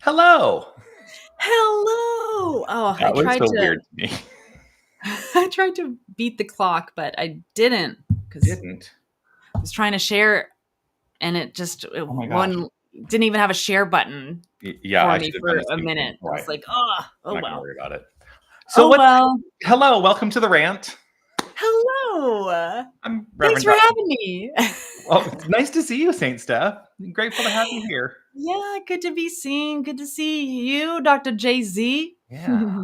Hello. Hello. Oh, That was so weird to me. I tried to beat the clock, but I didn't because Didn't. I was trying to share and it just it Oh my gosh. didn't even have a share button Yeah, for I me should have for done the a same thing. minute. I Right. was like, I'm oh not gonna well. worry about it. So Oh what's well. hello, welcome to the rant. Hello. I'm Thanks Reverend for Dr. having me. Well, it's nice to see you, Saint Steph. Grateful to have you here. Yeah, good to be seen. Good to see you, Dr. Jay-Z. Yeah,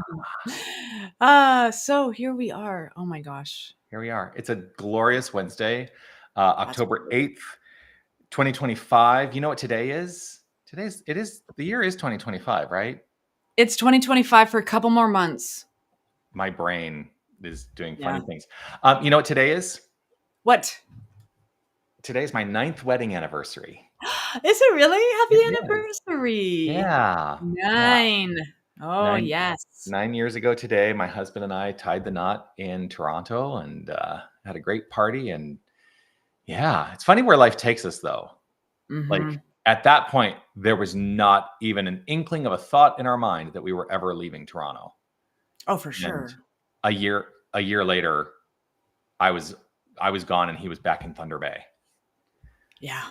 So here we are. Oh my gosh. here we are. It's a glorious Wednesday, That's October 8th, 2025. You know what today is? The year is 2025, right? It's 2025 for a couple more months. My brain is doing Yeah. funny things. You know what today is? What? Today is my 9th wedding anniversary. Is it really? It Happy is. anniversary. Yeah. Yeah. 9. Oh, Nine yes. 9 years ago today, my husband and I tied the knot in Toronto and had a great party. And yeah, it's funny where life takes us though. Like Mhm. at that point, there was not even an inkling of a thought in our mind that we were ever leaving Toronto. Oh, for And sure. a year later, I was I was gone and he was back in Thunder Bay. Yeah.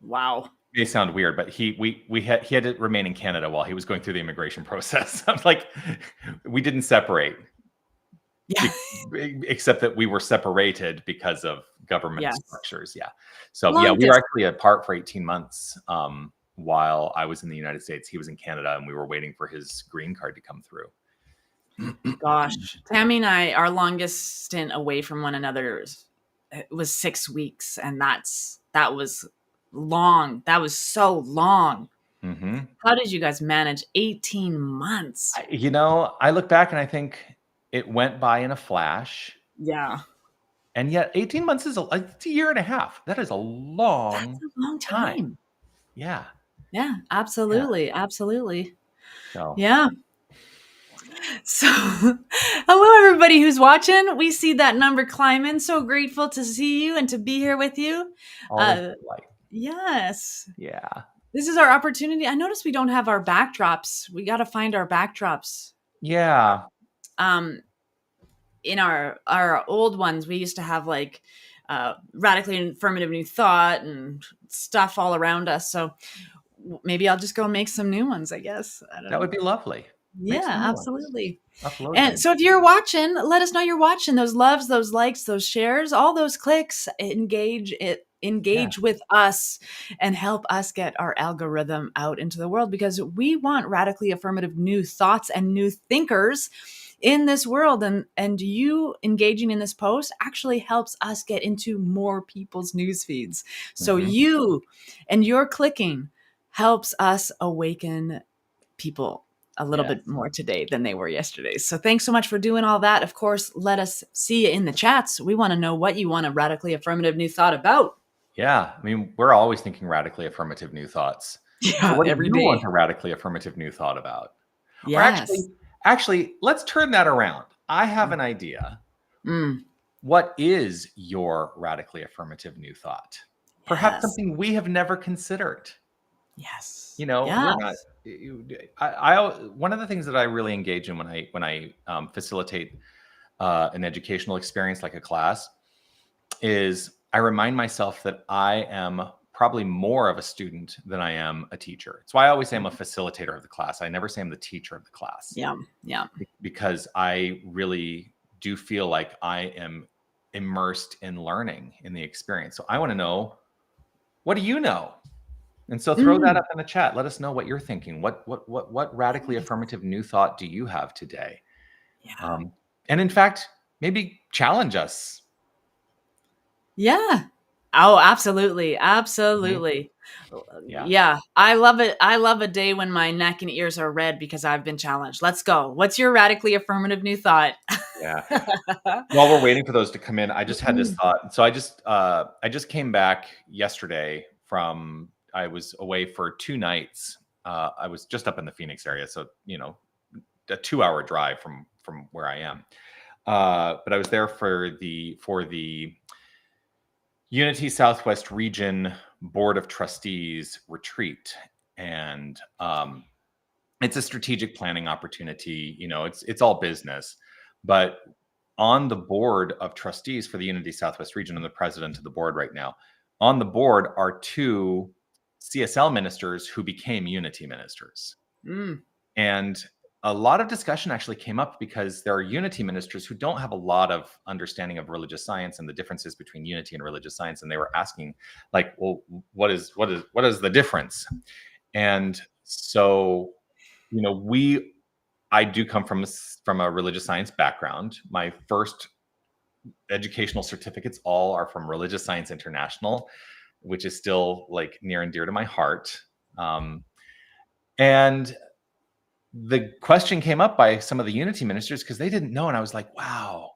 Wow. May sound weird, but he had to remain in Canada while he was going through the immigration process. I'm like, we didn't separate, Yeah. except that we were separated because of government Yes. structures. Yeah. So yeah, Long we were distance. actually apart for 18 months while I was in the United States. He was in Canada, and we were waiting for his green card to come through. Gosh. Tammy and I, our longest stint away from one another was 6 weeks, and that was long. That was so long. Hmm. How did you guys manage 18 months? I look back and I think it went by in a flash. Yeah. And yet 18 months is it's a year and a half. That is a That's long a long time. time. Yeah. Yeah, Yeah. absolutely. Absolutely. So Yeah. So, hello, everybody who's watching. We see that number climbing. So grateful to see you and to be here with you. always Uh, like, yes, yeah. this is our opportunity. I noticed we don't have our backdrops. We got to find our backdrops. Yeah. Um, in our old ones, we used to have like radically affirmative new thought and stuff all around us. So maybe I'll just go make some new ones. I guess I don't That know. would be lovely. Make Yeah, some new ones. absolutely. Upload And them. so if you're watching, let us know you're watching. Those loves, those likes, those shares, all those clicks, Yeah. engage with us and help us get our algorithm out into the world because we want radically affirmative new thoughts and new thinkers in this world. And you engaging in this post actually helps us get into more people's news feeds. So Mhm. you and your clicking helps us awaken people a little Yes. bit more today than they were yesterday. So thanks so much for doing all that. Of course, let us see you in the chats. We want to know what you want a radically affirmative new thought about. Yeah. I mean, we're always thinking radically affirmative new thoughts. So Yeah, what do every you want day. a radically affirmative new thought about? Or Yes. actually, let's turn that around. I have an idea. Mm, What is your radically affirmative new thought? Perhaps yes. something we have never considered. Yes. We're not. Yes. One of the things that I really engage in when I facilitate an educational experience like a class is I remind myself that I am probably more of a student than I am a teacher. It's why I always say I'm a facilitator of the class. I never say I'm the teacher of the class Yeah. Yeah. because I really do feel like I am immersed in learning in the experience. So I want to know, what do you know? And so throw that Mm, up in the chat. Let us know what you're thinking. What radically yes. affirmative new thought do you have today? Yeah. Um, and in fact, maybe challenge us. Yeah. Oh, absolutely. Mhm. Absolutely. Yeah. Yeah. I love it. I love a day when my neck and ears are red because I've been challenged. Let's go. What's your radically affirmative new thought? Yeah. While we're waiting for those to come in, I just had this Mm. thought. So I just came back yesterday from I was away for 2 nights. I was just up in the Phoenix area, so a 2-hour drive from where I am. But I was there for the Unity Southwest Region Board of Trustees retreat, and it's a strategic planning opportunity. It's all business. But on the board of trustees for the Unity Southwest region, I'm the president of the board right now. On the board are 2 CSL ministers who became Unity ministers. And a lot of discussion actually came up because there are Unity ministers who don't have a lot of understanding of religious science and the differences between Unity and religious science. And they were asking, like, well, what is the difference? And so, I do come from a religious science background. My first educational certificates all are from Religious Science International, which is still like near and dear to my heart. And the question came up by some of the Unity ministers because they didn't know. And I was like, wow,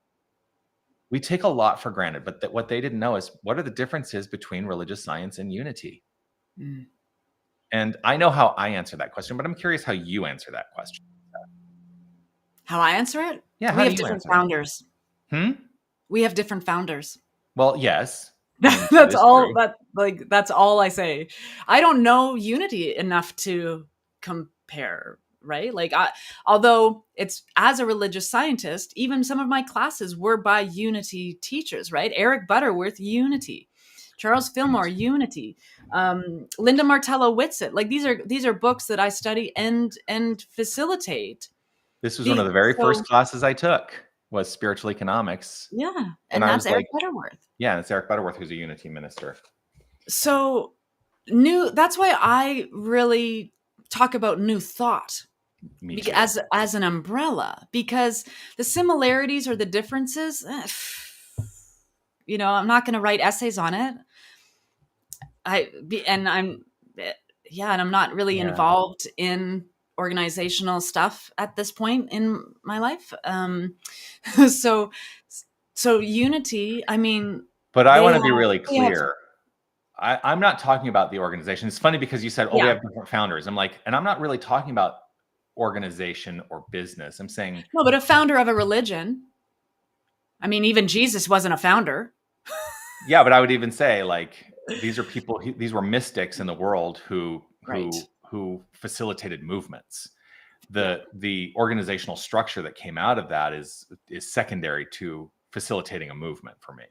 we take a lot for granted. But what they didn't know is, what are the differences between religious science and Unity? And I know how I answer that question, but I'm curious how you answer that question. How I answer it? Yeah, We how have do you different answer it? founders. We have different founders. Well, yes. I mean, that That's is all true. that's all I say. I don't know Unity enough to compare, right? Although it's, as a religious scientist, even some of my classes were by Unity teachers, right? Eric Butterworth, Unity. Charles Fillmore, Unity. Linda Martello Whitsitt. Like, these are books that I study and facilitate. This was one of the very first classes I took, was spiritual economics. Yeah, and that's Eric Butterworth. Yeah, it's Eric Butterworth, who's a Unity minister. So that's why I really talk about New Thought as an umbrella, because the similarities or the differences, I'm not going to write essays on it. I'm not really involved in organizational stuff at this point in my life. So Unity, I mean, but I want to be really clear. I'm not talking about the organization. It's funny because you said, we have different founders. I'm like, and I'm not really talking about organization or business. I'm saying, no, but a founder of a religion. I mean, even Jesus wasn't a founder. Yeah, but I would even say, like, these are people, these were mystics in the world who facilitated movements. The organizational structure that came out of that is secondary to facilitating a movement for me.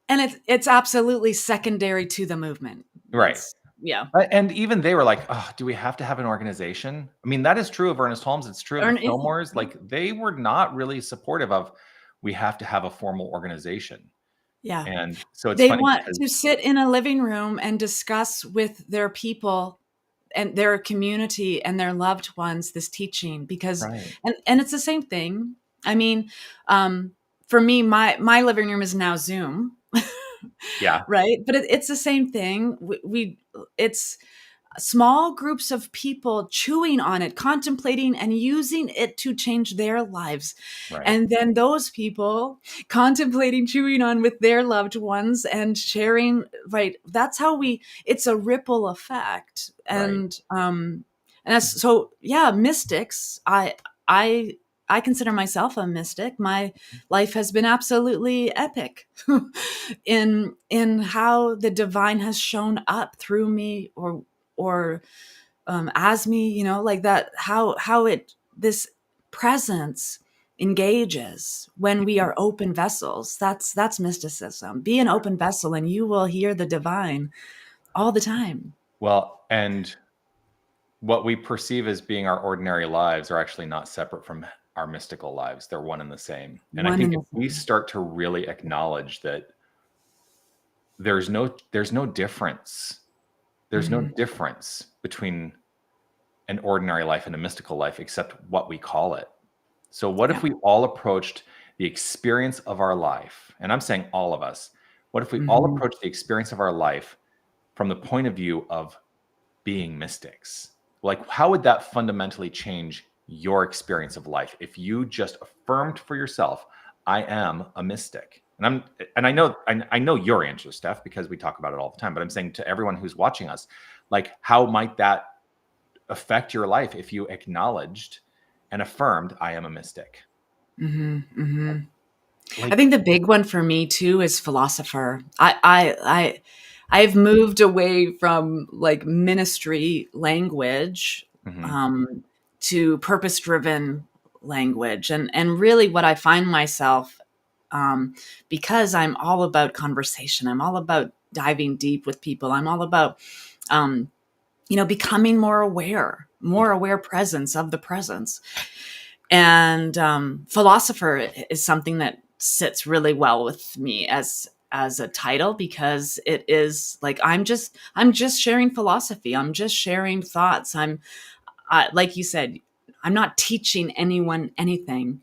And it's absolutely secondary to the movement. Right. Yeah. And even they were like, oh, do we have to have an organization? I mean, that is true of Ernest Holmes. It's true of the Fillmores. Like, they were not really supportive of, we have to have a formal organization. Yeah. And so it's they funny want to sit in a living room and discuss with their people and their community and their loved ones this teaching, because and it's the same thing. I mean, for me, my living room is now Zoom. Yeah. Right. But it's the same thing. It's small groups of people chewing on it, contemplating and using it to change their lives. Right. And then those people contemplating, chewing on with their loved ones and sharing, right. That's how it's a ripple effect. And, and that's, so yeah, mystics, I consider myself a mystic. My life has been absolutely epic in how the divine has shown up through me or as me, like that, how this presence engages when we are open vessels. That's mysticism. Be an open vessel and you will hear the divine all the time. Well, and what we perceive as being our ordinary lives are actually not separate from our mystical lives. They're one and the same. And I think if we start to really acknowledge that there's no difference. There's no difference between an ordinary life and a mystical life, except what we call it. So what if we all approached the experience of our life, and I'm saying all of us, what if we all approach the experience of our life from the point of view of being mystics? Like, how would that fundamentally change your experience of life if you just affirmed for yourself, I am a mystic? And I know your answer, Steph, because we talk about it all the time, but I'm saying to everyone who's watching us, like, how might that affect your life if you acknowledged and affirmed, I am a mystic? Like, I think the big one for me too is philosopher. I've moved away from like ministry language to purpose-driven language. And really what I find myself, because I'm all about conversation, I'm all about diving deep with people, I'm all about, becoming more aware presence of the presence. And philosopher is something that sits really well with me as a title, because it is like I'm just sharing philosophy. I'm just sharing thoughts. Like you said, I'm not teaching anyone anything.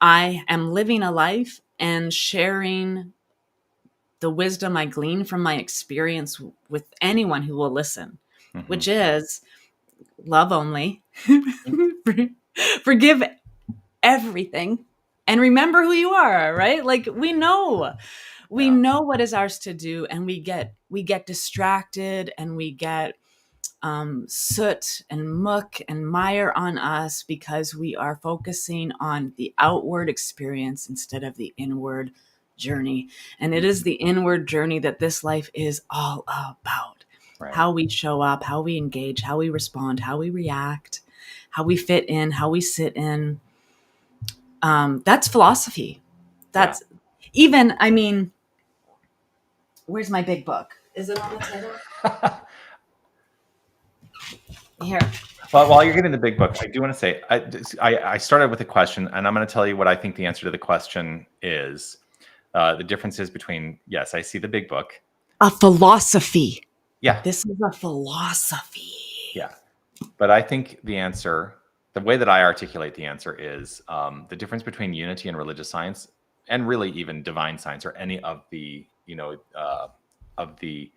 I am living a life and sharing the wisdom I glean from my experience with anyone who will listen, which is love only, forgive everything, and remember who you are, right? Like we know what is ours to do, and we get distracted, and we get soot and muck and mire on us because we are focusing on the outward experience instead of the inward journey. And it is the inward journey that this life is all about. Right. How we show up, how we engage, how we respond, how we react, how we fit in, how we sit in. That's philosophy. That's even, I mean, where's my big book? Is it on the title? Here. Well, while you're getting the big book, I do want to say, I started with a question, and I'm going to tell you what I think the answer to the question is. The differences between, yes, I see the big book. A philosophy. Yeah. This is a philosophy. Yeah. But I think the answer, the way that I articulate the answer is the difference between unity and religious science, and really even divine science, or any of the, of the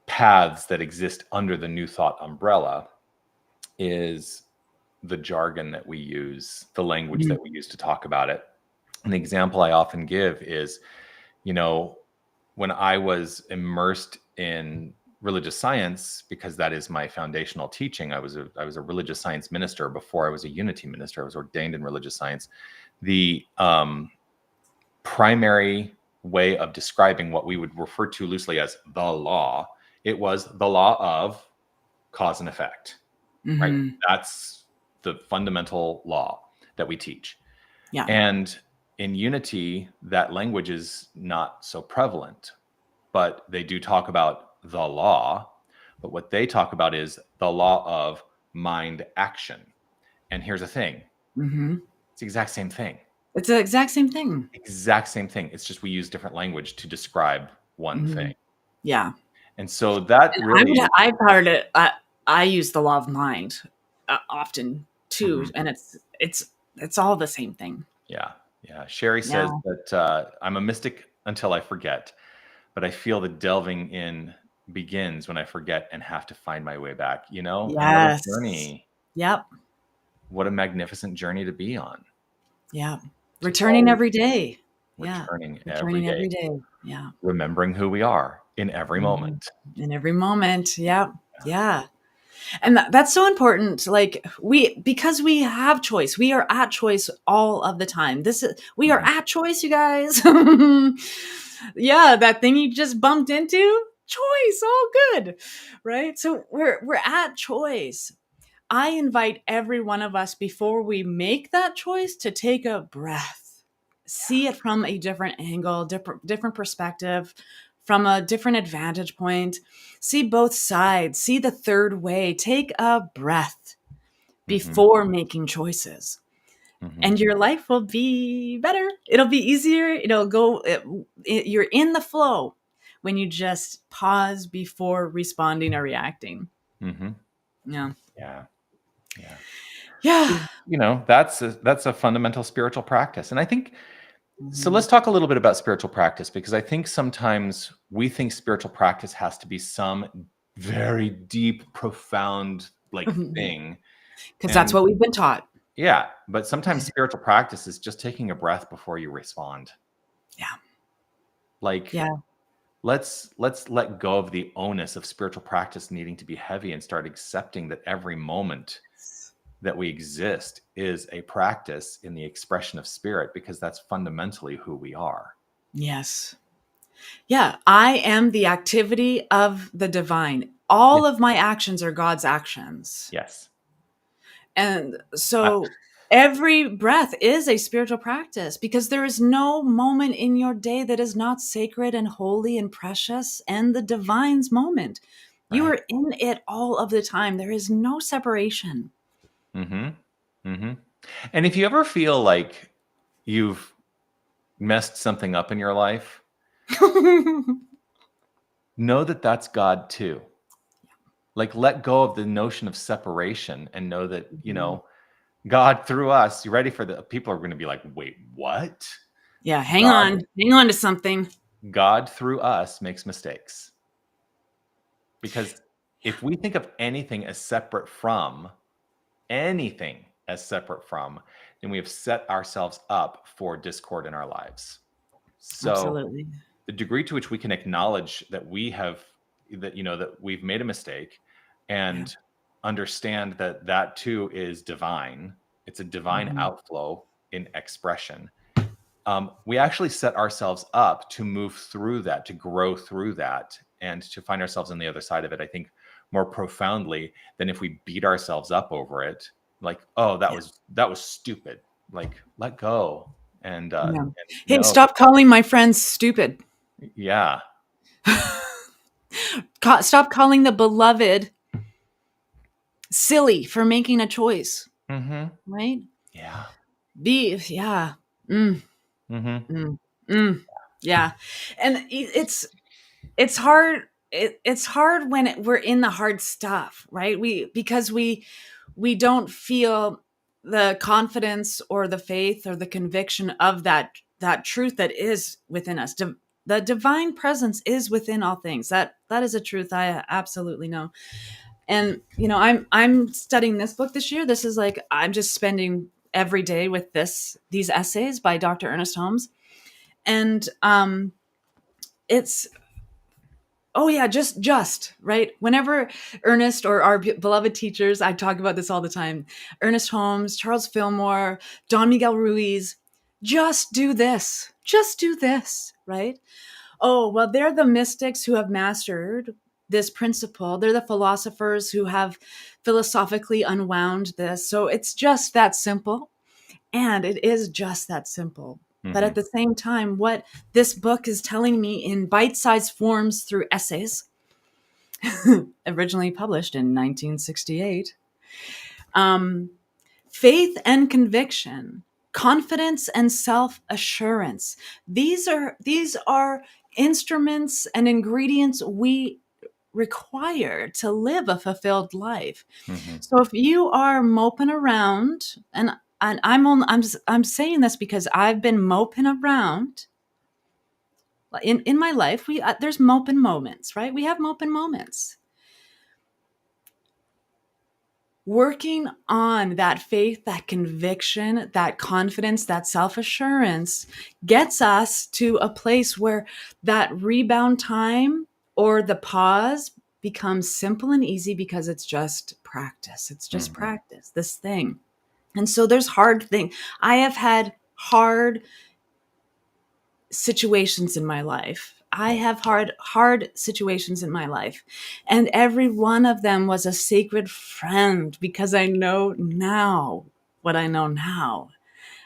paths that exist under the New Thought umbrella, is the jargon that we use, the language that we use to talk about it. An example I often give is, when I was immersed in religious science, because that is my foundational teaching. I was a religious science minister before I was a unity minister. I was ordained in religious science. The primary way of describing what we would refer to loosely as the law, it was the law of cause and effect, right? That's the fundamental law that we teach. Yeah. And in unity, that language is not so prevalent, but they do talk about the law. But what they talk about is the law of mind action. And here's the thing. It's the exact same thing. It's the exact same thing. Exact same thing. It's just we use different language to describe one thing. Yeah. And so that really... I've heard it. I use the law of mind often too. And it's all the same thing. Yeah. Yeah. Sherry says that I'm a mystic until I forget, but I feel the delving in begins when I forget and have to find my way back, Yes. What a journey. Yep. What a magnificent journey to be on. Yeah. Returning every day. Returning every day. Yeah. Remembering who we are in every moment. In every moment. Yeah. Yeah. And that's so important. Like because we have choice, we are at choice all of the time. We are at choice, you guys. Yeah. That thing you just bumped into, choice, all good. Right. So we're at choice. I invite every one of us, before we make that choice, to take a breath, see it from a different angle, different perspective, from a different advantage point, see both sides, see the third way, take a breath before making choices. And your life will be better. It'll be easier. It'll go, you're in the flow when you just pause before responding or reacting. Yeah. Yeah. Yeah. That's a fundamental spiritual practice. And I think, so let's talk a little bit about spiritual practice, because I think sometimes we think spiritual practice has to be some very deep, profound thing. Because that's what we've been taught. Yeah. But sometimes spiritual practice is just taking a breath before you respond. Yeah. Let's let go of the onus of spiritual practice needing to be heavy and start accepting that every moment that we exist is a practice in the expression of spirit, because that's fundamentally who we are. Yes. Yeah. I am the activity of the divine. All of my actions are God's actions. Yes. And I, so every breath is a spiritual practice, because there is no moment in your day that is not sacred and holy and precious and the divine's moment. You right. are in it all of the time. There is no separation. Mm-hmm. Mm-hmm. And if you ever feel like you've messed something up in your life, know that that's God too. Like, let go of the notion of separation and know that, Mhm. God through us, you ready for the people are going to be like, wait, what? Yeah, God, hang on to something. God through us makes mistakes. Because if we think of anything as separate from, then we have set ourselves up for discord in our lives. So Absolutely. the degree to which we can acknowledge that that we've made a mistake Yeah. and understand that that too is divine. It's a divine Mhm. outflow in expression. We actually set ourselves up to move through that, to grow through that, and to find ourselves on the other side of it, I think, more profoundly than if we beat ourselves up over it. Like, oh, Yeah. that was stupid. Like, let go Yeah. and Hey, know, stop calling my friends stupid. yeah. Stop calling the beloved silly for making a choice, Mm-hmm. right? Yeah. Yeah. Mm, Mm-hmm. mm, mm. Yeah. And it's hard. It's hard when we're in the hard stuff, right? Because we don't feel the confidence or the faith or the conviction of that truth that is within us. The divine presence is within all things. That is a truth I absolutely know. And I'm studying this book this year. This is like, I'm just spending every day with these essays by Dr. Ernest Holmes. And it's oh yeah, just right. Whenever Ernest or our beloved teachers, I talk about this all the time, Ernest Holmes, Charles Fillmore, Don Miguel Ruiz, just do this, right? Oh, well, they're the mystics who have mastered this principle. They're the philosophers who have philosophically unwound this. So it's just that simple. And it is just that simple. But Mm-hmm. at the same time, what this book is telling me in bite sized forms through essays, originally published in 1968, um, faith and conviction, confidence and self assurance. These are instruments and ingredients we require to live a fulfilled life. Mm-hmm. So if you are moping around, and I'm saying this because I've been moping around in my life. There's moping moments, right? We have moping moments. Working on that faith, that conviction, that confidence, that self assurance gets us to a place where that rebound time or the pause becomes simple and easy, because it's just practice. It's just Mm-hmm. practice, this thing. And so there's hard things. I have had hard situations in my life. I have hard situations in my life. And every one of them was a sacred friend, because I know now what I know now.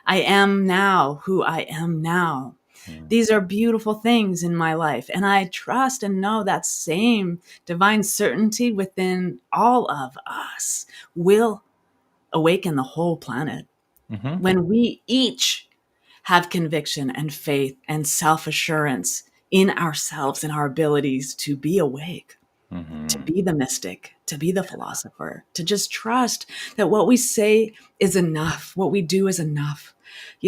I am now who I am now. Mm-hmm. These are beautiful things in my life. And I trust and know that same divine certainty within all of us will awaken the whole planet Mm-hmm. when we each have conviction and faith and self assurance in ourselves and our abilities to be awake, to Mm-hmm. be the mystic, to be the philosopher, to just trust that what we say is enough, what we do is enough,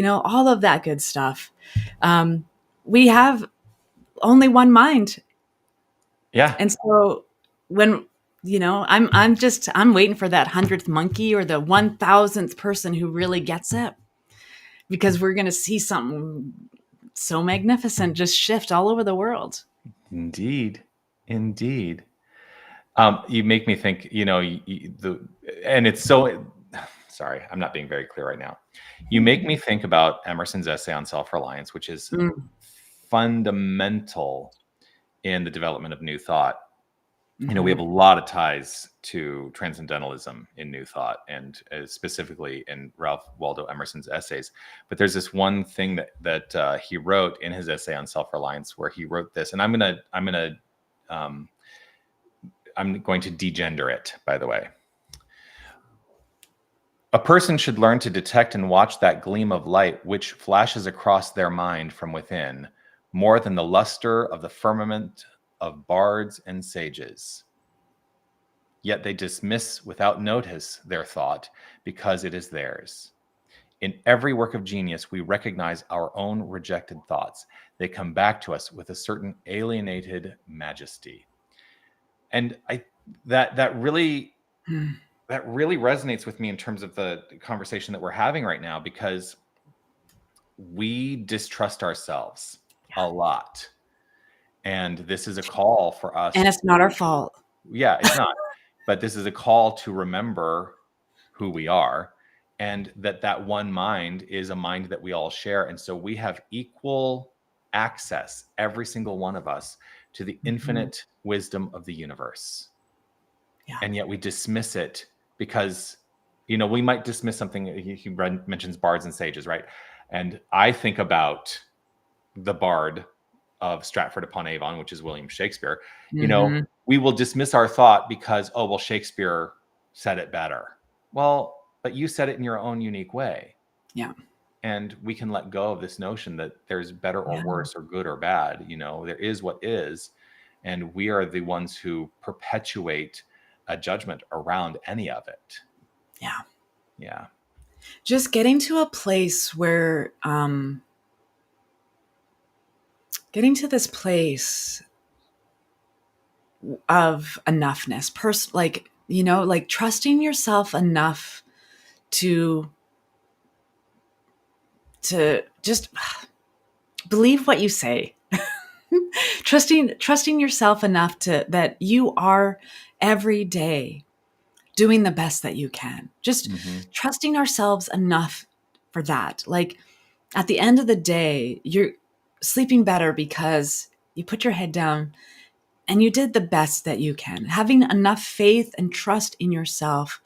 all of that good stuff. We have only one mind. Yeah. And so when, I'm waiting for that 100th monkey or the 1,000th person who really gets it, because we're going to see something so magnificent just shift all over the world. Indeed. Indeed. You make me think, and it's so, sorry, I'm not being very clear right now. You make me think about Emerson's essay on self-reliance, which is Mm, fundamental in the development of new thought. We have a lot of ties to transcendentalism in New Thought, and specifically in Ralph Waldo Emerson's essays. But there's this one thing that he wrote in his essay on self-reliance, where he wrote this, and I'm going to degender it, by the way. A person should learn to detect and watch that gleam of light which flashes across their mind from within, more than the luster of the firmament of bards and sages. Yet they dismiss without notice their thought because it is theirs. In every work of genius, we recognize our own rejected thoughts. They come back to us with a certain alienated majesty. And that really resonates with me in terms of the conversation that we're having right now, because we distrust ourselves a lot. And this is a call for us. And it's not our fault. Yeah, it's not. But this is a call to remember who we are, and that one mind is a mind that we all share. And so we have equal access, every single one of us, to the infinite wisdom of the universe. Yeah. And yet we dismiss it because, we might dismiss something. He mentions bards and sages, right? And I think about the bard of Stratford-upon-Avon, which is William Shakespeare. We will dismiss our thought because, Shakespeare said it better. Well, but you said it in your own unique way. Yeah. And we can let go of this notion that there's better or worse or good or bad. There is what is. And we are the ones who perpetuate a judgment around any of it. Yeah. Yeah. Just getting to a place where, getting to this place of enoughness, trusting yourself enough to just believe what you say. trusting yourself enough that you are every day doing the best that you can. Just trusting ourselves enough for that. Like, at the end of the day, you're sleeping better because you put your head down and you did the best that you can. Having enough faith and trust in yourself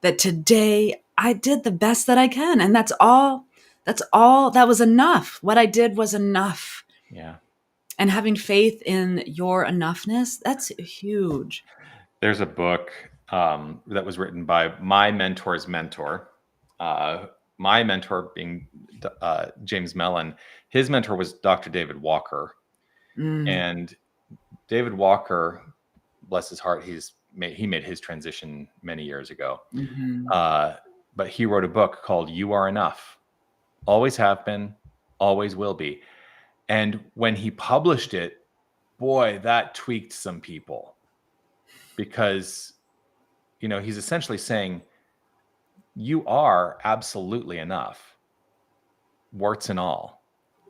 that today I did the best that I can. And that's all. That was enough. What I did was enough. Yeah. And having faith in your enoughness, that's huge. There's a book that was written by my mentor's mentor. My mentor being James Mellon. His mentor was Dr. David Walker. And David Walker, bless his heart, he made his transition many years ago. But he wrote a book called You Are Enough. Always have been, always will be. And when he published it, boy, that tweaked some people. Because, he's essentially saying, you are absolutely enough, warts and all.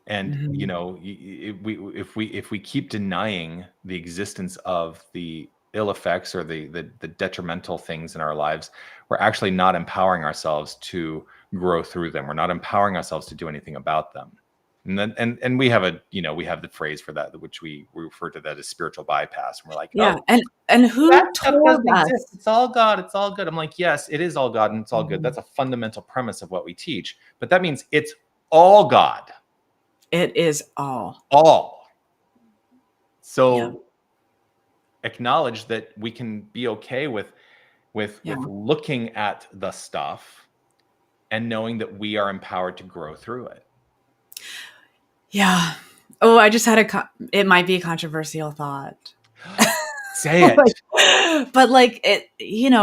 And, if we keep denying the existence of the ill effects or the detrimental things in our lives, we're actually not empowering ourselves to grow through them. We're not empowering ourselves to do anything about them. And we have we have the phrase for that, which we refer to that as spiritual bypass. And we're like, and who told us? It's all God. It's all good. I'm like, yes, it is all God and it's all good. That's a fundamental premise of what we teach. But that means it's all God. It is all. So acknowledge that we can be okay with looking at the stuff and knowing that we are empowered to grow through it. Yeah. Oh, I just had it might be a controversial thought. Say it. But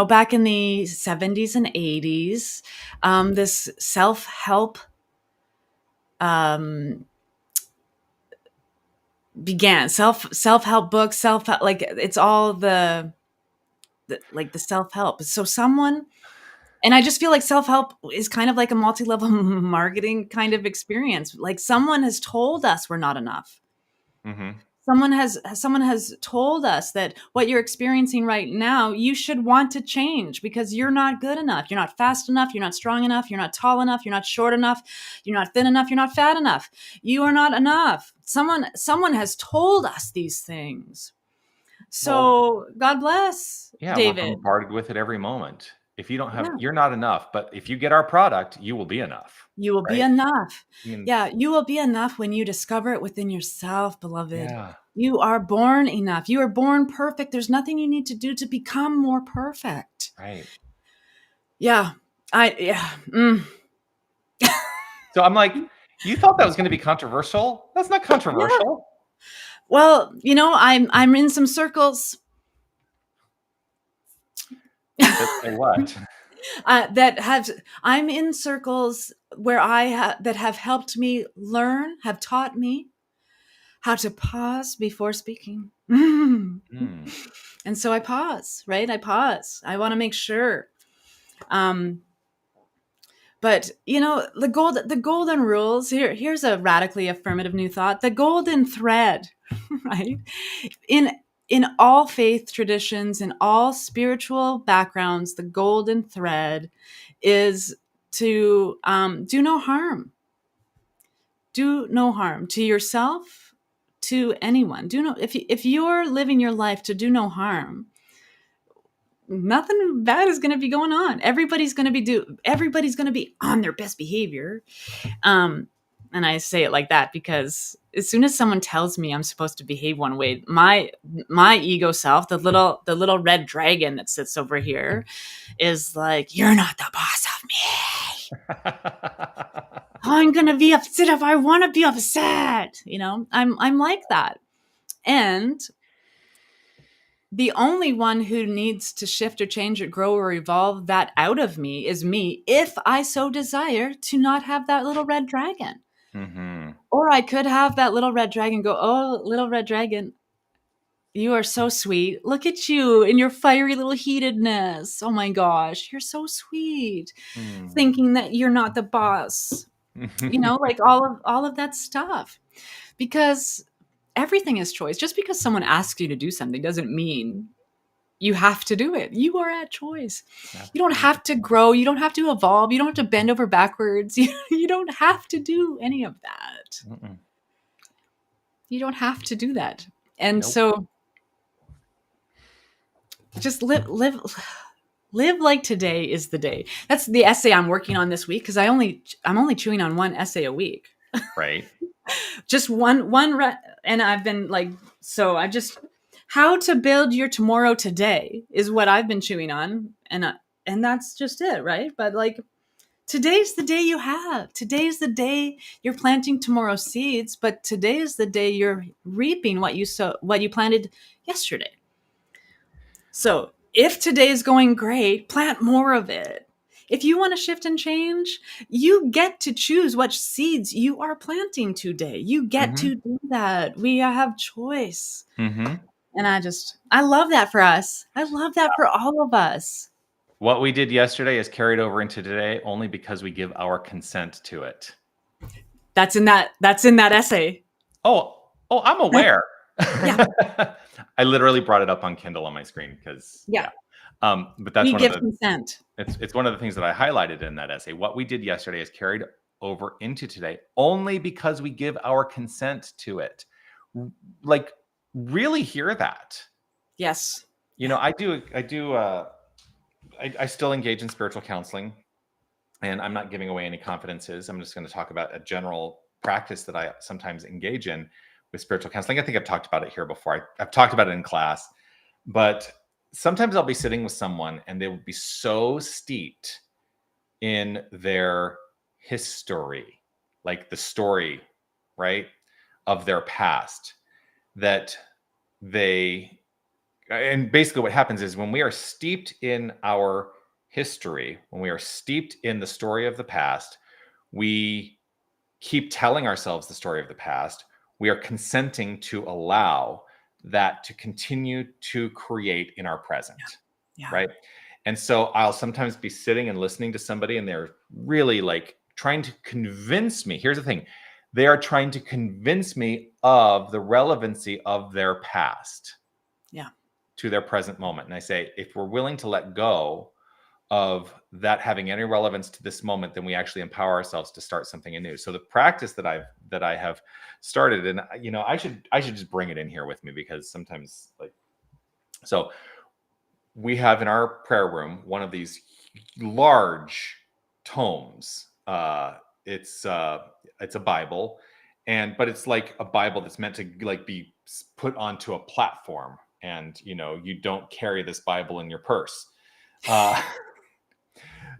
back in the 70s and 80s, this self-help began. Self-help books, it's all the self-help. So and I just feel like self-help is kind of like a multi-level marketing kind of experience. Like, someone has told us we're not enough. Someone has told us that what you're experiencing right now, you should want to change because you're not good enough. You're not fast enough. You're not strong enough. You're not tall enough. You're not short enough. You're not thin enough. You're not fat enough. You are not enough. Someone has told us these things. Well, So God bless, yeah, we're David. bombarded with it every moment. If you don't have, Yeah. you're not enough, but if you get our product, you will be enough, You will be right? enough. I mean, Yeah, you will be enough when you discover it within yourself, beloved. yeah, You are born enough. You are born perfect. There's nothing you need to do to become more perfect. right. Yeah. Yeah. So I'm like, you thought that was going to be controversial? That's not Yeah. controversial. Well, I'm in some circles That say what? that have I'm in circles where that have helped me learn, have taught me how to pause before speaking. Hmm. And so I pause, right? I pause. I want to make sure. Um, but the golden rules here's a radically affirmative new thought. The golden thread, right? In in all faith traditions, in all spiritual backgrounds, the golden thread is to do no harm. Do no harm to yourself, to anyone. Do no if you're living your life to do no harm, nothing bad is going to be going on. Everybody's going to be on their best behavior. Um, and I say it like that because as soon as someone tells me I'm supposed to behave one way, my ego self, the little red dragon that sits over here, is like, "You're not the boss of me. I'm gonna be upset if I want to be upset." I'm like that, and the only one who needs to shift or change or grow or evolve that out of me is me, if I so desire to not have that little red dragon. Hmm. Or I could have that little red dragon go, "Oh, little red dragon, you are so sweet. Look at you in your fiery little heatedness. Oh my gosh, you're so sweet." Hmm. Thinking that you're not the boss. Like all of that stuff. Because everything is choice. Just because someone asks you to do something doesn't mean you have to do it. You are at choice. You don't Absolutely. have to grow. You don't have to evolve. You don't have to bend over backwards. You don't have to do any of that. Mm-mm. You don't have to do that. And Nope. so just live like today is the day. That's the essay I'm working on this week because I'm only chewing on one essay a week. Right. Just and I've been like, so I just how to build your tomorrow today is what I've been chewing on, and that's just it, right? But like, today's the day you have. Today's the day you're planting tomorrow's seeds, but today is the day you're reaping what you planted yesterday. So if today is going great, plant more of it. If you want to shift and change, you get to choose what seeds you are planting today. You get Hmm. to do that. We have choice. Hmm. And I love that for us. I love that for all of us. What we did yesterday is carried over into today only because we give our consent to it. That's in that essay. Oh, I'm aware. Yeah. I literally brought it up on Kindle on my screen because Yeah. but that's We one of give consent. it's one of the things that I highlighted in that essay. What we did yesterday is carried over into today only because we give our consent to it. Like, really hear that. Yes. I still engage in spiritual counseling, and I'm not giving away any confidences. I'm just going to talk about a general practice that I sometimes engage in with spiritual counseling. I think I've talked about it here before. I've talked about it in class, but sometimes I'll be sitting with someone and they will be so steeped in their history, like the story, right, of their past, that they and basically what happens is when we are steeped in our history, when we are steeped in the story of the past, we keep telling ourselves the story of the past. We are consenting to allow that to continue to create in our present, Yeah. right? And so I'll sometimes be sitting and listening to somebody and they're really like trying to convince me. Here's the thing. They are trying to convince me of the relevancy of their past Yeah. to their present moment. And I say, if we're willing to let go of that having any relevance to this moment, then we actually empower ourselves to start something anew. So the practice that I have started, and I should just bring it in here with me because sometimes like So we have in our prayer room one of these large tomes. It's a Bible, but it's like a Bible that's meant to like be put onto a platform, and you don't carry this Bible in your purse. Uh,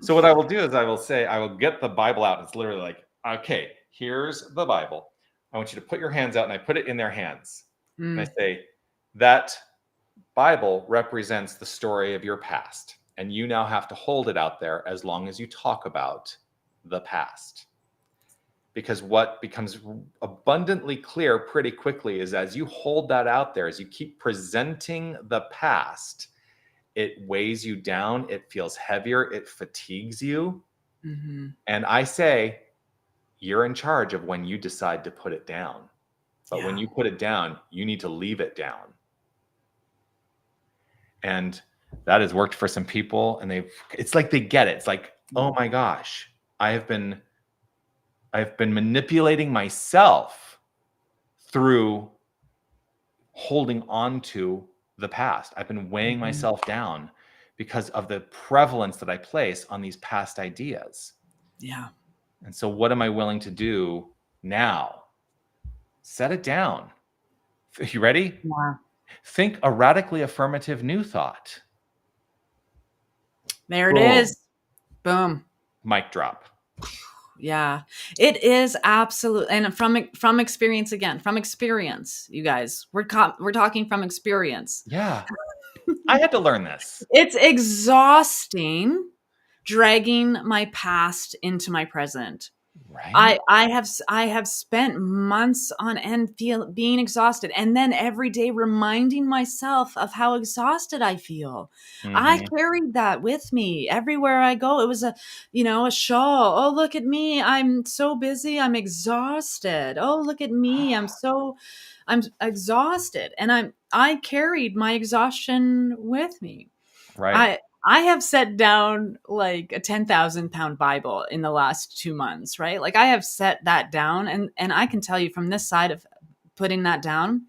so what I will do is I will get the Bible out. It's literally like, okay, here's the Bible. I want you to put your hands out, and I put it in their hands, and I say that Bible represents the story of your past, and you now have to hold it out there as long as you talk about the past. Because what becomes abundantly clear pretty quickly is as you hold that out there, as you keep presenting the past, it weighs you down, it feels heavier, it fatigues you. Mm-hmm. And I say, you're in charge of when you decide to put it down. But when you put it down, you need to leave it down. And that has worked for some people, and it's like they get it. It's like, oh my gosh, I've been manipulating myself through holding on to the past. I've been weighing myself down because of the prevalence that I place on these past ideas. Yeah. And so what am I willing to do now? Set it down. You ready? Yeah. Think a radically affirmative new thought. There Boom. it is. Boom. Mic drop. Yeah, it is absolute. And from experience, you guys, we're talking from experience. Yeah. I had to learn this. It's exhausting dragging my past into my present. Right. I have spent months on end being exhausted, and then every day reminding myself of how exhausted I feel. I carried that with me everywhere I go. It was a shawl. Oh, look at me. I'm so busy. I'm exhausted. Oh, look at me. I'm exhausted. And I carried my exhaustion with me. Right. I have set down like a 10,000 pound Bible in the last 2 months, right? Like I have set that down, and I can tell you from this side of putting that down,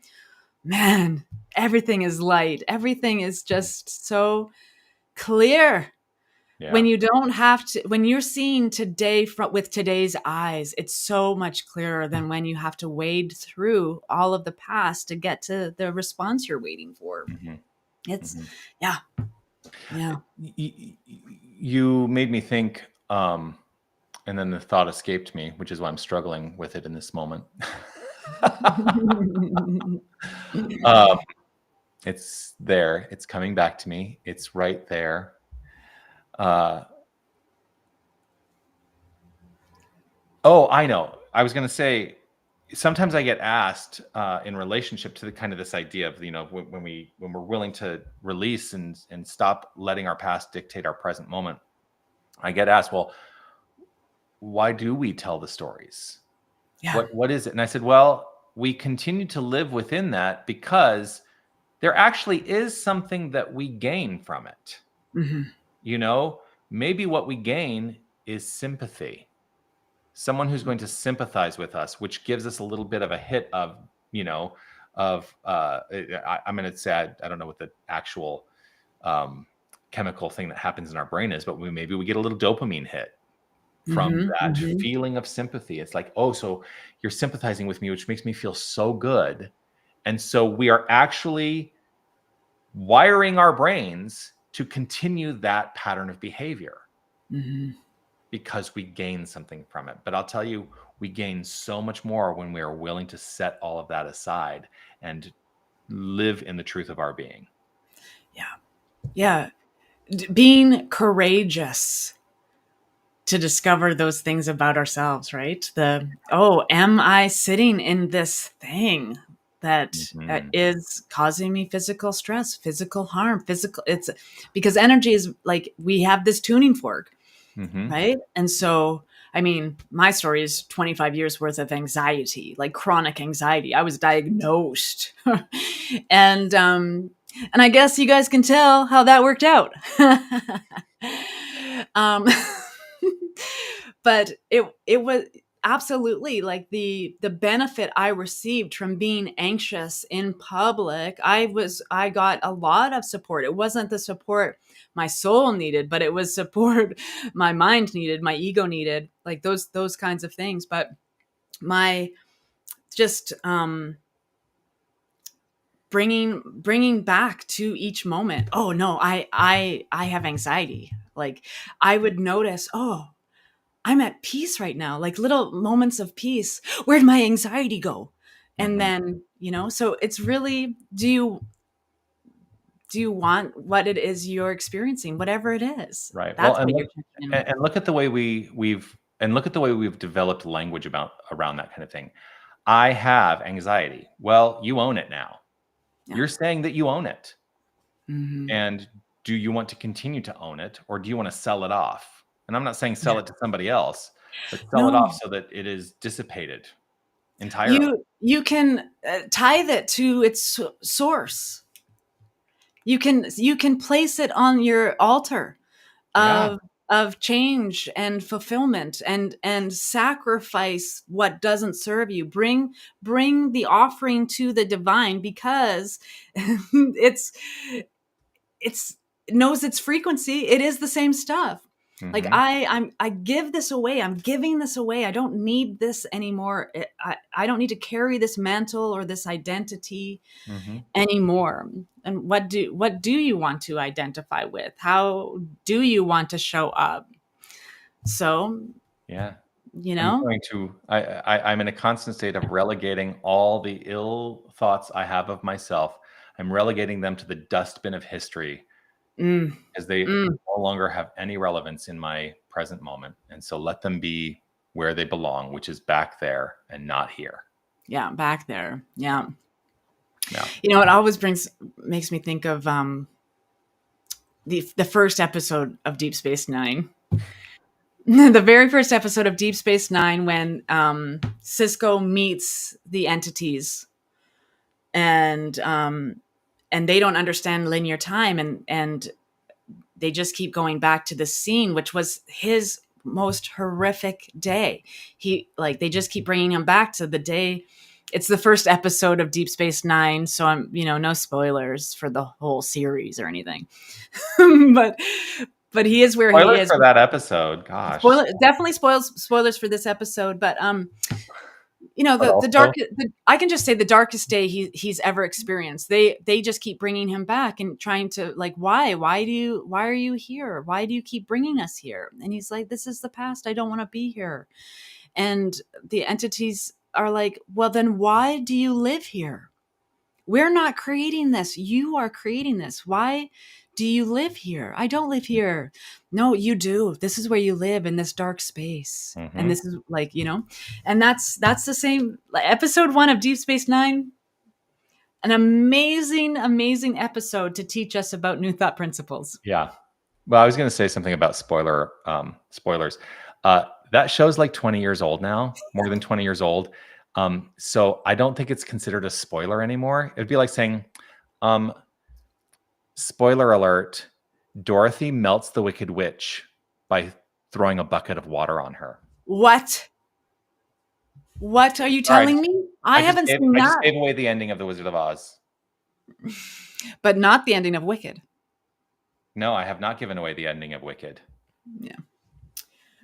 man, everything is light. Everything is just so clear. Yeah. When you don't have to, when you're seeing today with today's eyes, it's so much clearer than when you have to wade through all of the past to get to the response you're waiting for. It's, yeah. You made me think, and then the thought escaped me, which is why I'm struggling with it in this moment. It's there. It's coming back to me. It's right there. Oh, I know. I was going to say, sometimes I get asked in relationship to the kind of this idea of, when we're willing to release and stop letting our past dictate our present moment, I get asked, well, why do we tell the stories? Yeah. What is it? And I said, well, we continue to live within that because there actually is something that we gain from it. Maybe what we gain is sympathy. Someone who's going to sympathize with us, which gives us a little bit of a hit of, I'm going to say, I don't know what the actual chemical thing that happens in our brain is, but maybe we get a little dopamine hit from that feeling of sympathy. It's like, oh, so you're sympathizing with me, which makes me feel so good. And so we are actually wiring our brains to continue that pattern of behavior. Because we gain something from it. But I'll tell you, we gain so much more when we are willing to set all of that aside and live in the truth of our being. Yeah. Being courageous to discover those things about ourselves, right? Am I sitting in this thing that is causing me physical stress, physical harm, it's because energy is like, we have this tuning fork. Right. And so, I mean, my story is 25 years worth of anxiety, like chronic anxiety. I was diagnosed. And I guess you guys can tell how that worked out. But it was, absolutely, like the benefit I received from being anxious in public, I got a lot of support. It wasn't the support my soul needed, but it was support my mind needed, my ego needed, like those kinds of things. But my just bringing back to each moment, oh no, I have anxiety. Like I would notice, oh, I'm at peace right now, like little moments of peace. Where'd my anxiety go? And Mhm. then, so it's really, do you want what it is you're experiencing, whatever it is? Right. Well, That's what you're checking in with. and look at the way we've developed language around that kind of thing. I have anxiety. Well, you own it now. Yeah. You're saying that you own it. Mm-hmm. And do you want to continue to own it, or do you want to sell it off? And I'm not saying sell it to somebody else, but sell it off No, so that it is dissipated entirely. you can tithe it to its source. You can place it on your altar Yeah. of change and fulfillment, and sacrifice what doesn't serve you. Bring the offering to the divine, because it's it's it knows its frequency. It is the same stuff. Like Mhm. I give this away. I'm giving this away. I don't need this anymore. I don't need to carry this mantle or this identity Mhm. anymore. And what do you want to identify with? How do you want to show up? So, Yeah. you I'm know, going to I'm in a constant state of relegating all the ill thoughts I have of myself. I'm relegating them to the dustbin of history, mm, as they mm, no longer have any relevance in my present moment. And so let them be where they belong, which is back there and not here. yeah, back there. Yeah. Yeah. It always makes me think of the first episode of Deep Space Nine. The very first episode of Deep Space Nine, when Cisco meets the entities, and they don't understand linear time, and they just keep going back to the scene, which was his most horrific day. They just keep bringing him back to the day. It's the first episode of Deep Space Nine, so I'm, no spoilers for the whole series or anything. but he is where he Spoilers is. for that episode. Gosh. Definitely spoilers for this episode, but But the also, I can just say the darkest day he's ever experienced. They just keep bringing him back and trying to, like, why are you here? Why do you keep bringing us here? And he's like, this is the past. I don't want to be here. And the entities are like, well, then why do you live here? We're not creating this. You are creating this. Why do you live here? I don't live here. No, you do. This is where you live, in this dark space. And mhm. this is like, and that's the same. Episode 1 of Deep Space Nine, an amazing, amazing episode to teach us about new thought principles. Yeah. Well, I was going to say something about spoilers. That show's like 20 years old now, more than 20 years old. So I don't think it's considered a spoiler anymore. It'd be like saying, um, spoiler alert, Dorothy melts the Wicked Witch by throwing a bucket of water on her. What? What are you All right. telling me? I haven't seen I just that, gave away the ending of The Wizard of Oz. but not the ending of Wicked. No, I have not given away the ending of Wicked. Yeah.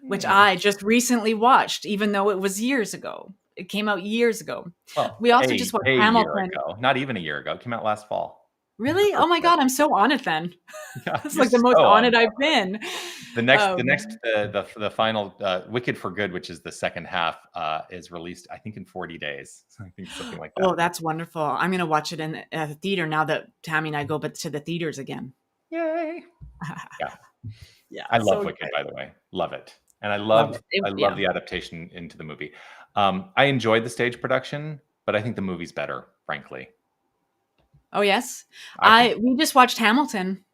Which I just recently watched, even though it was years ago. It came out years ago. Well, We also just watched a year Hamilton. ago, not even a year ago. It came out last fall. Really? Oh my God, I'm so on it then. Yeah, That's you're like the most so on on it I've been. the final Wicked for Good, which is the second half, is released, I think, in 40 days. So I think something like that. Oh, that's wonderful. I'm going to watch it in a theater now that Tammy and I go to the theaters again. Yay. Yeah. Yeah. I love so Wicked, by the way. Love it. And I love loved it. I love Yeah. the adaptation into the movie. I enjoyed the stage production, but I think the movie's better, frankly. Oh, yes. I We just watched Hamilton.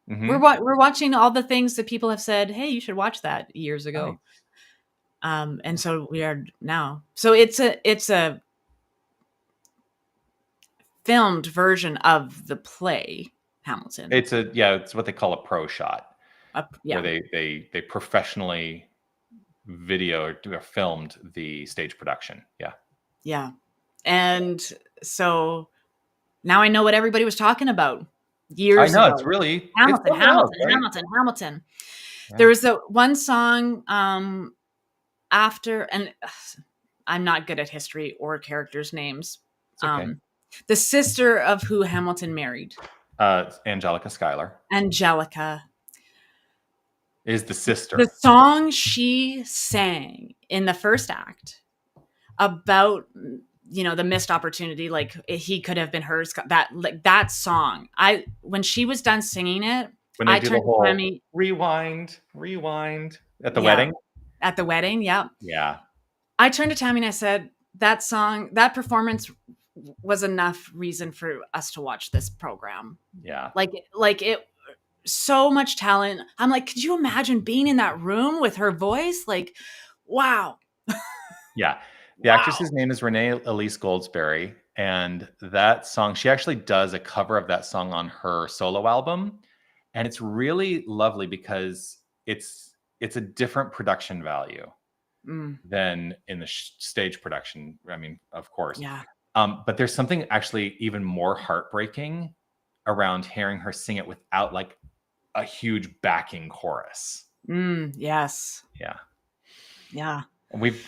Mhm. We're watching all the things that people have said, hey, you should watch that years ago. Nice. And so we are now. So it's a filmed version of the play Hamilton. It's what they call a pro shot, Yeah. where they professionally video or filmed the stage production. Yeah. Yeah. And so now I know what everybody was talking about I years know, ago. it's really, it's Hamilton, so loud, Hamilton, right? Hamilton, Hamilton. Yeah. There was the one song after, and I'm not good at history or characters' names. It's okay. The sister of who Hamilton married, Angelica Schuyler Angelica. is the The sister. song she sang in the first act about, the missed opportunity, like he could have been hers, that song, when she was done singing it, When they I do the turned to whole Tammy. rewind at the Yeah, wedding. at the wedding. Yeah, Yeah. I turned to Tammy and I said, that song, that performance was enough reason for us to watch this program. Yeah. Like it, so much talent. I'm like, could you imagine being in that room with her voice? Like, wow. Yeah. The actress's name is Renee Elise Goldsberry. And that song, she actually does a cover of that song on her solo album. And it's really lovely because it's a different production value than in the stage production. I mean, of course. Yeah. But there's something actually even more heartbreaking around hearing her sing it without like a huge backing chorus. Yes. Yeah. Yeah. We've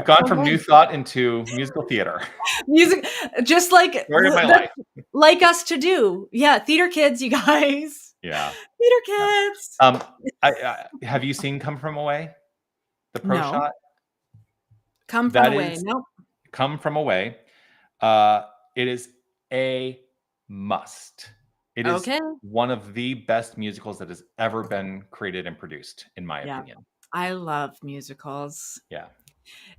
gone from New Thought into musical theater. Music, just like Story of my life. Like us to do. Yeah, theater kids, you guys. Yeah. Theater kids. I have you seen Come From Away? The pro shot? Come From Away. Nope. Come From Away. It is a must. It is one of the best musicals that has ever been created and produced, in my opinion. I love musicals. Yeah.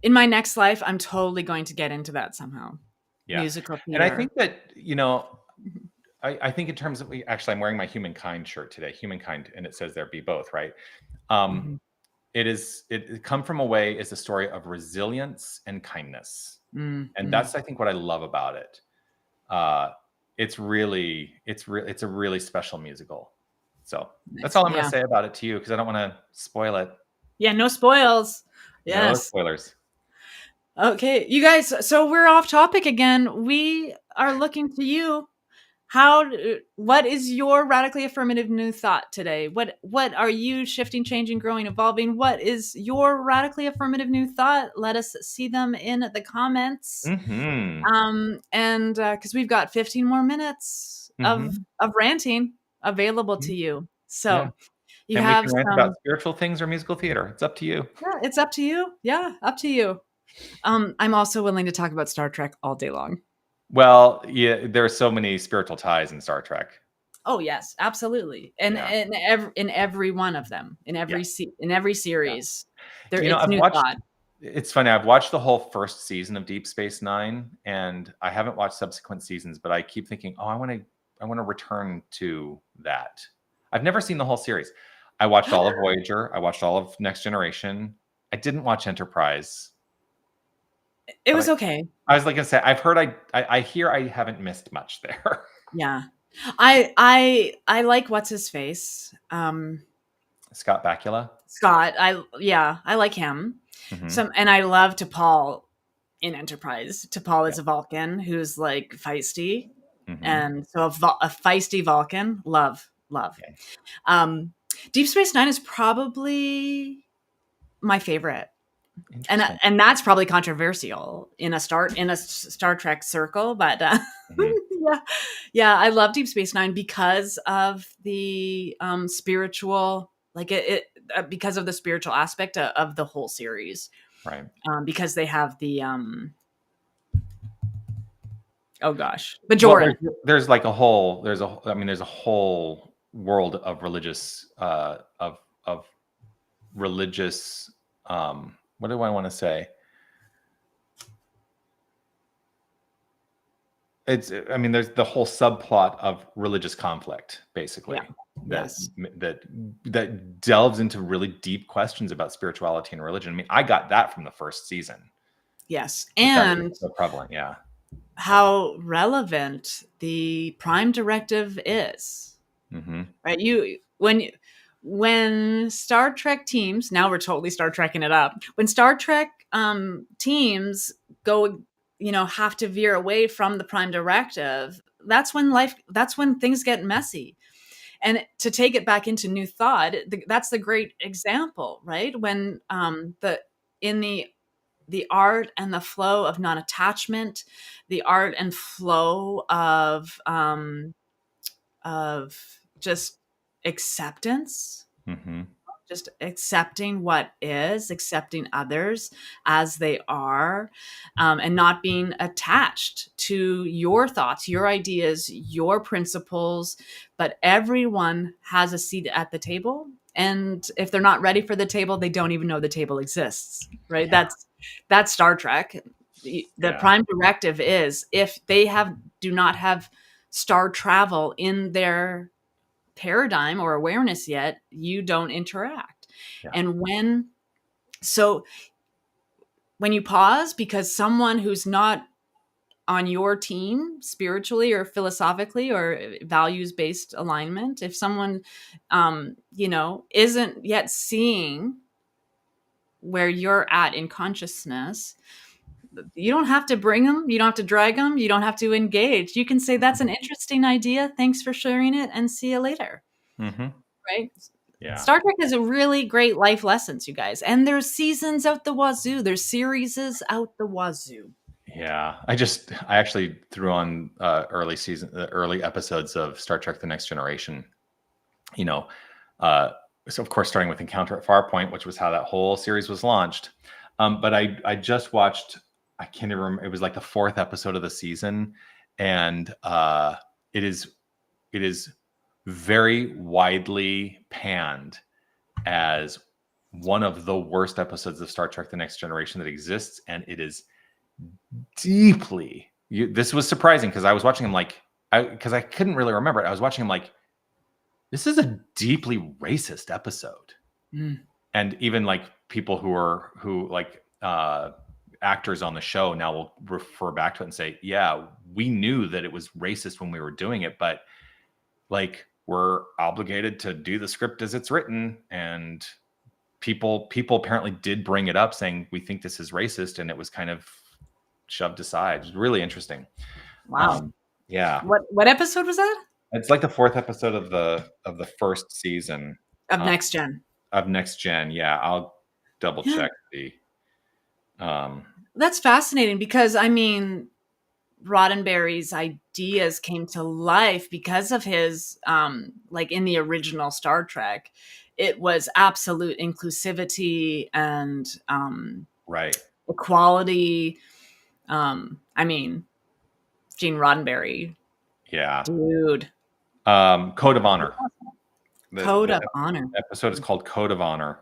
In my next life, I'm totally going to get into that somehow. Yeah. Musical theater. And I think that, I think in terms of, actually, I'm wearing my Humankind shirt today, Humankind, and it says there, be both, right? It Come From Away is a story of resilience and kindness. And that's, I think, what I love about it. It's a really special musical. So that's all I'm going to say about it to you, because I don't want to spoil it. Yeah, no spoils. Yes. No spoilers. Okay, you guys, so we're off topic again. We are looking to you. What is your radically affirmative new thought today? What are you shifting, changing, growing, evolving? What is your radically affirmative new thought? Let us see them in the comments. And because we've got 15 more minutes of ranting available to you. So you have we can rant about spiritual things or musical theater. It's up to you. Yeah, it's up to you. Yeah, up to you. I'm also willing to talk about Star Trek all day long. Well, yeah, there are so many spiritual ties in Star Trek. Oh yes, absolutely, and in every one of them, in every series, there is new thought. It's funny. I've watched the whole first season of Deep Space Nine, and I haven't watched subsequent seasons. But I keep thinking, oh, I want to return to that. I've never seen the whole series. I watched all of Voyager. I watched all of Next Generation. I didn't watch Enterprise. It was okay. I was like I said, I've heard I hear I haven't missed much there. Yeah. I like what's his face? Scott Bakula. Scott. I like him. And I love T'Pol in Enterprise. T'Pol is a Vulcan who's like feisty. And so a feisty Vulcan. Love. Okay. Deep Space Nine is probably my favorite. And that's probably controversial in a Star Trek circle, but I love Deep Space Nine because of the spiritual, like because of the spiritual aspect of the whole series, right? Because they have the Bajoran. Well, there's a whole world of religious what do I want to say? There's the whole subplot of religious conflict, basically, that delves into really deep questions about spirituality and religion. I mean, I got that from the first season. Yes, and so prevalent, how relevant the Prime Directive is, right? when Star Trek teams, now we're totally Star Trekking it up. When Star Trek teams go, have to veer away from the prime directive, that's when things get messy. And to take it back into New Thought, that's the great example, right? When in the art and the flow of non-attachment, the art and flow of just acceptance, Mm-hmm. just accepting what is, accepting others as they are, and not being attached to your thoughts, your ideas, your principles. But everyone has a seat at the table. And if they're not ready for the table, they don't even know the table exists, right? Yeah. That's Star Trek. The Yeah. prime directive is if they do not have star travel in their paradigm or awareness yet, you don't interact. Yeah. And when you pause because someone who's not on your team spiritually or philosophically or values based alignment, if someone isn't yet seeing where you're at in consciousness, you don't have to bring them, you don't have to drag them, you don't have to engage. You can say, that's an interesting idea, thanks for sharing it, and see you later. Mm-hmm. Right? Yeah. Star Trek has a really great life lessons, you guys. And there's seasons out the wazoo. There's series out the wazoo. Yeah. I actually threw on early episodes of Star Trek: The Next Generation. So of course, starting with Encounter at Farpoint, which was how that whole series was launched. But I just watched, I can't even remember, it was like the 4th episode of the season. And it is very widely panned as one of the worst episodes of Star Trek: The Next Generation that exists. And it is deeply, this was surprising because I was watching him because I couldn't really remember it. I was watching him like, this is a deeply racist episode. And even like people who actors on the show now will refer back to it and say, yeah, we knew that it was racist when we were doing it, but like we're obligated to do the script as it's written. And people apparently did bring it up saying, we think this is racist. And it was kind of shoved aside. It's really interesting. Wow. Yeah. What episode was that? It's like the 4th episode of the first season Of Next Gen. Of Next Gen. Yeah. I'll double check the, that's fascinating because I mean, Roddenberry's ideas came to life because of his, like in the original Star Trek, it was absolute inclusivity and right. equality. I mean, Gene Roddenberry. Yeah. Dude. Code of Honor. Code of Honor. Episode is called Code of Honor.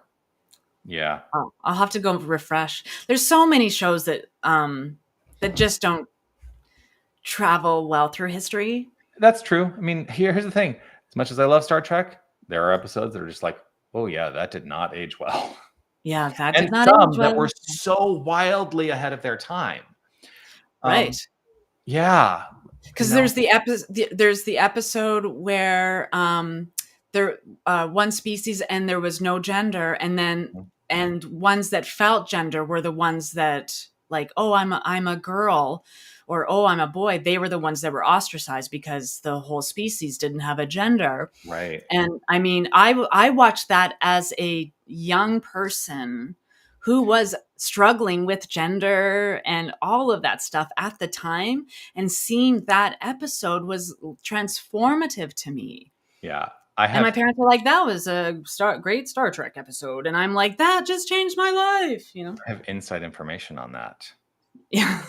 Yeah. Oh, I'll have to go refresh. There's so many shows that just don't travel well through history. That's true. I mean, here's the thing. As much as I love Star Trek, there are episodes that are just like, oh yeah, that did not age well. Yeah, that and did not some age well. that were so wildly ahead of their time. Right. Yeah. Because there's the episode where there one species and there was no gender, and ones that felt gender were the ones that like, oh, I'm a girl, or oh, I'm a boy. They were the ones that were ostracized because the whole species didn't have a gender. Right. And I mean, I watched that as a young person who was struggling with gender and all of that stuff at the time. And seeing that episode was transformative to me. Yeah. And my parents were like, that was a great Star Trek episode. And I'm like, that just changed my life. I have inside information on that. Yeah.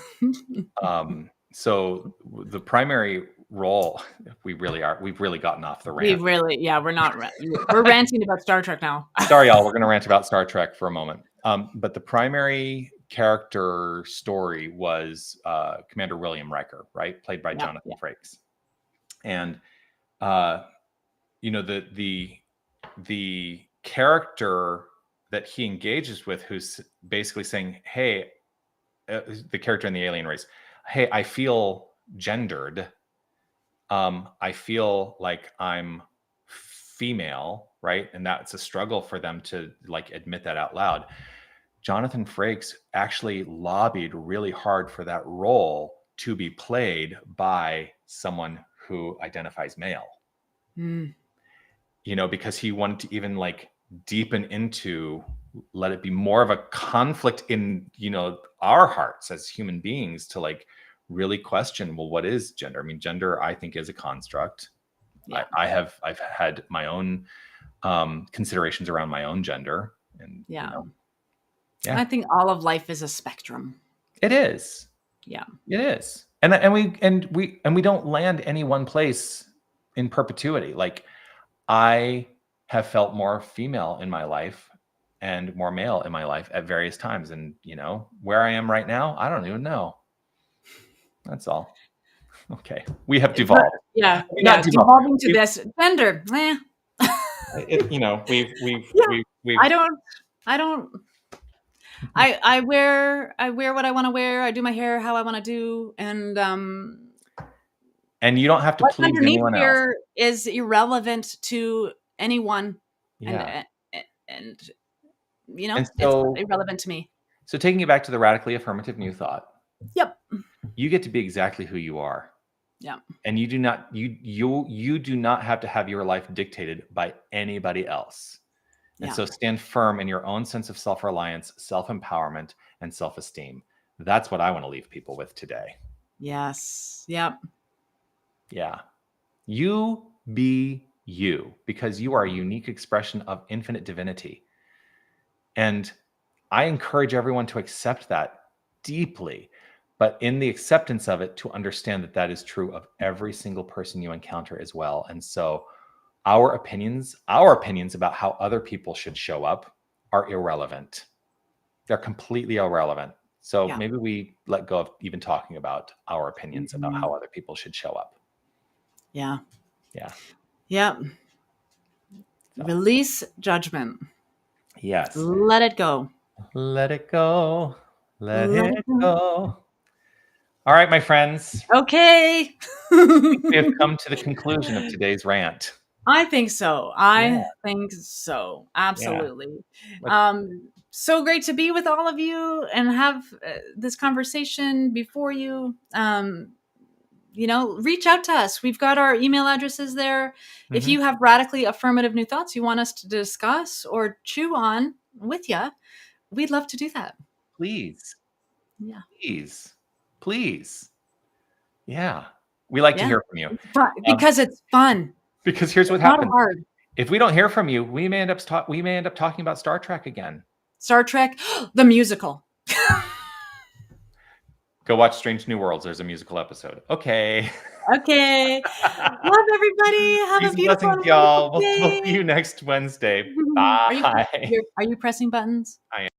So the primary role, we've really gotten off the rant. We're not, we're ranting about Star Trek now. Sorry, y'all, we're going to rant about Star Trek for a moment. But the primary character story was Commander William Riker, right? Played by Jonathan Frakes. And, the character that he engages with, who's basically saying, hey, the character in the alien race, hey, I feel gendered. I feel like I'm female, right? And that's a struggle for them to like admit that out loud. Jonathan Frakes actually lobbied really hard for that role to be played by someone who identifies male. You know, because he wanted to even like deepen into, let it be more of a conflict in, you know, our hearts as human beings to like really question, well, what is gender? I mean, gender, I think, is a construct. Yeah. I've had my own considerations around my own gender, and Yeah. you know, I think all of life is a spectrum. it is. Yeah. It is. And we don't land any one place in perpetuity. Like, I have felt more female in my life and more male in my life at various times. And, you know, where I am right now, I don't even know. That's all. Okay. We have devolved. Yeah. I mean, not devolved. Devolving to this gender. You know, we've I don't. I wear what I want to wear. I do my hair how I want to do, and you don't have to what's please underneath anyone else. here is irrelevant to anyone. Yeah. And you know, And so, it's irrelevant to me. So taking it back to the radically affirmative new thought. Yep. You get to be exactly who you are. Yeah. And you do not have to have your life dictated by anybody else. And so stand firm in your own sense of self-reliance, self-empowerment, and self-esteem. That's what I want to leave people with today. Yes. Yep. Yeah. You be you, because you are a unique expression of infinite divinity. And I encourage everyone to accept that deeply, but in the acceptance of it, to understand that that is true of every single person you encounter as well. And so our opinions about how other people should show up are irrelevant. They're completely irrelevant. So maybe we let go of even talking about our opinions about how other people should show up. Yeah. Yeah. Yep. So. Release judgment. Yes. Let it go. Let it go. Let it go. All right, my friends. Okay. We have come to the conclusion of today's rant. I think so. I think so. Absolutely. Yeah. So great to be with all of you and have this conversation before you. You know, reach out to us. We've got our email addresses there. Mm-hmm. If you have radically affirmative new thoughts you want us to discuss or chew on with you, we'd love to do that. Please. Yeah. Please. Yeah. We like to hear from you. Because it's fun. Because here's what happens. If we don't hear from you, we may end up talking about Star Trek again. Star Trek, the musical. Go watch Strange New Worlds. There's a musical episode. Okay. Okay. Love everybody. Have a beautiful blessings, y'all. We'll see you next Wednesday. Bye. Are you pressing buttons? I am.